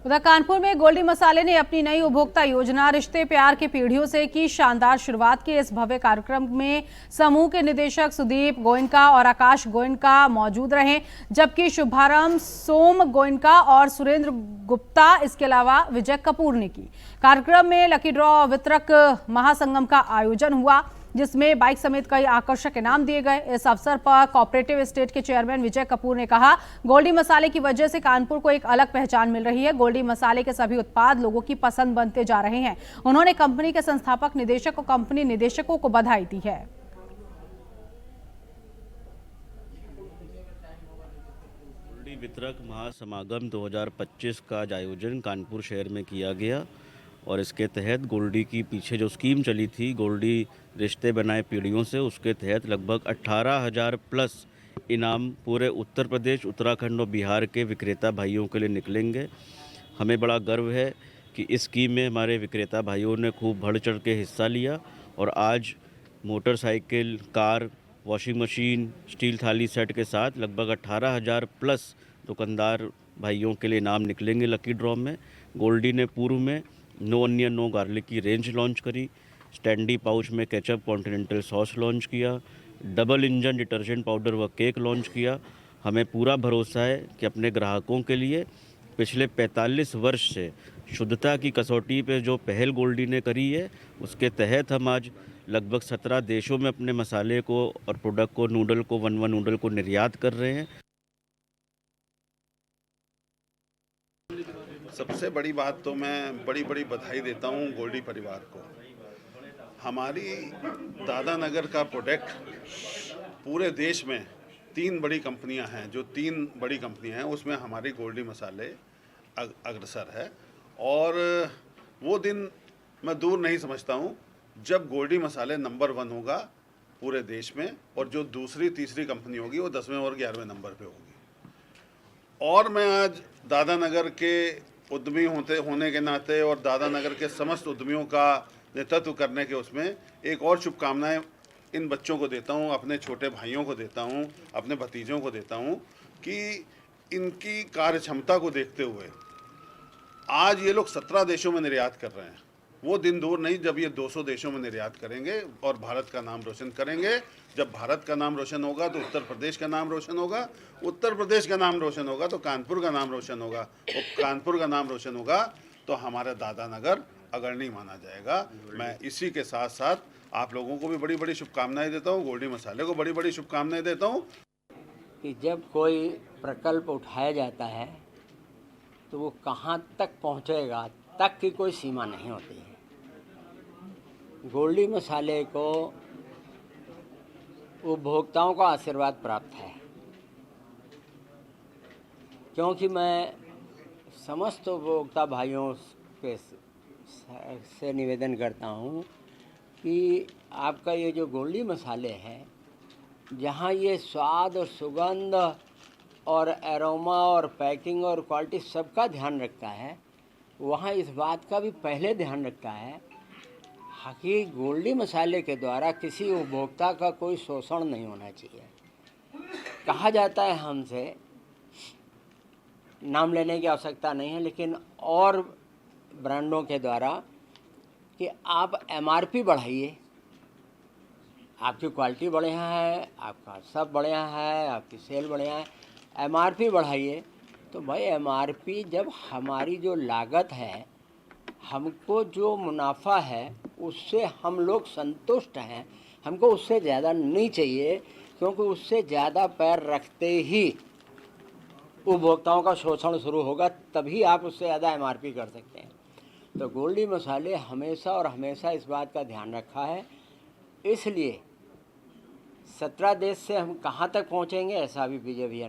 उधर कानपुर में गोल्डी मसाले ने अपनी नई उपभोक्ता योजना रिश्ते प्यार की पीढ़ियों से की शानदार शुरुआत की। इस भव्य कार्यक्रम में समूह के निदेशक सुदीप गोयनका और आकाश गोयनका मौजूद रहे, जबकि शुभारंभ सोम गोयनका और सुरेंद्र गुप्ता, इसके अलावा विजय कपूर ने की। कार्यक्रम में लकी ड्रॉ वितरक महासंगम का आयोजन हुआ, जिसमें बाइक समेत कई आकर्षक इनाम दिए गए। इस अवसर पर कोऑपरेटिव एस्टेट के चेयरमैन विजय कपूर ने कहा, गोल्डी मसाले की वजह से कानपुर को एक अलग पहचान मिल रही है। गोल्डी मसाले के सभी उत्पाद लोगों की पसंद बनते जा रहे हैं। उन्होंने कंपनी के संस्थापक निदेशक और कंपनी निदेशकों को बधाई दी है। गोल्डी वितरक महासमागम 2025 का आज आयोजन कानपुर शहर में किया गया और इसके तहत गोल्डी की पीछे जो स्कीम चली थी, गोल्डी रिश्ते बनाए पीढ़ियों से, उसके तहत लगभग 18,000 प्लस इनाम पूरे उत्तर प्रदेश, उत्तराखंड और बिहार के विक्रेता भाइयों के लिए निकलेंगे। हमें बड़ा गर्व है कि इस स्कीम में हमारे विक्रेता भाइयों ने खूब बढ़ चढ़ के हिस्सा लिया और आज motorcycle, car, washing machine, steel थाली सेट के साथ लगभग 18,000 प्लस दुकानदार भाइयों के लिए इनाम निकलेंगे लकी ड्रॉ में। गोल्डी ने पूर्व में नो अनियन नो गार्लिक की रेंज लॉन्च करी, स्टैंडी पाउच में केचप कॉन्टिनेंटल सॉस लॉन्च किया, डबल इंजन डिटर्जेंट पाउडर व केक लॉन्च किया। हमें पूरा भरोसा है कि अपने ग्राहकों के लिए पिछले 45 वर्ष से शुद्धता की कसौटी पे जो पहल गोल्डी ने करी है, उसके तहत हम आज लगभग 17 देशों में अपने मसाले को और प्रोडक्ट को, नूडल को, वन नूडल को निर्यात कर रहे हैं। सबसे बड़ी बात तो मैं बड़ी बधाई देता हूँ गोल्डी परिवार को। हमारी दादानगर का प्रोडक्ट पूरे देश में 3 बड़ी कंपनियां हैं, जो 3 बड़ी कंपनियां हैं उसमें हमारी गोल्डी मसाले अग्रसर है। और वो दिन मैं दूर नहीं समझता हूँ जब गोल्डी मसाले नंबर 1 होगा पूरे देश में, और जो दूसरी तीसरी कंपनी होगी वो 10वें और 11वें नंबर पे होगी। और मैं आज दादानगर के उद्यमी होने के नाते और दादानगर के समस्त उद्यमियों का नेतृत्व करने के उसमें एक और शुभकामनाएं इन बच्चों को देता हूं, अपने छोटे भाइयों को देता हूं, अपने भतीजों को देता हूं कि इनकी कार्य क्षमता को देखते हुए आज ये लोग 17 देशों में निर्यात कर रहे हैं। वो दिन दूर नहीं जब ये 200 देशों में निर्यात करेंगे और भारत का नाम रोशन करेंगे। जब भारत का नाम रोशन होगा तो उत्तर प्रदेश का नाम रोशन होगा, उत्तर प्रदेश का नाम रोशन होगा तो कानपुर का नाम रोशन होगा, और कानपुर का नाम रोशन होगा तो हमारा दादानगर अग्रणी माना जाएगा। मैं इसी के साथ साथ आप लोगों को भी बड़ी शुभकामनाएं देता हूँ, गोल्डी मसाले को बड़ी शुभकामनाएं देता हूँ कि जब कोई प्रकल्प उठाया जाता है तो वो कहाँ तक पहुँचेगा तक की कोई सीमा नहीं होती है। गोल्डी मसाले को उपभोक्ताओं का आशीर्वाद प्राप्त है, क्योंकि मैं समस्त उपभोक्ता भाइयों से निवेदन करता हूँ कि आपका ये जो गोल्डी मसाले हैं, जहाँ ये स्वाद और सुगंध और एरोमा और पैकिंग और क्वालिटी सबका ध्यान रखता है, वहाँ इस बात का भी पहले ध्यान रखता है कि गोल्डी मसाले के द्वारा किसी उपभोक्ता का कोई शोषण नहीं होना चाहिए। कहा जाता है हमसे, नाम लेने की आवश्यकता नहीं है, लेकिन और ब्रांडों के द्वारा कि आप एमआरपी बढ़ाइए, आपकी क्वालिटी बढ़िया है, आपका सब बढ़िया है, आपकी सेल बढ़िया है, एमआरपी बढ़ाइए। तो भाई एमआरपी जब हमारी जो लागत है, हमको जो मुनाफा है उससे हम लोग संतुष्ट हैं, हमको उससे ज़्यादा नहीं चाहिए, क्योंकि उससे ज़्यादा पैर रखते ही उपभोक्ताओं का शोषण शुरू होगा, तभी आप उससे ज़्यादा एमआरपी कर सकते हैं। तो गोल्डी मसाले हमेशा और हमेशा इस बात का ध्यान रखा है। इसलिए 17 देश से हम कहाँ तक पहुँचेंगे ऐसा भी विजय भैया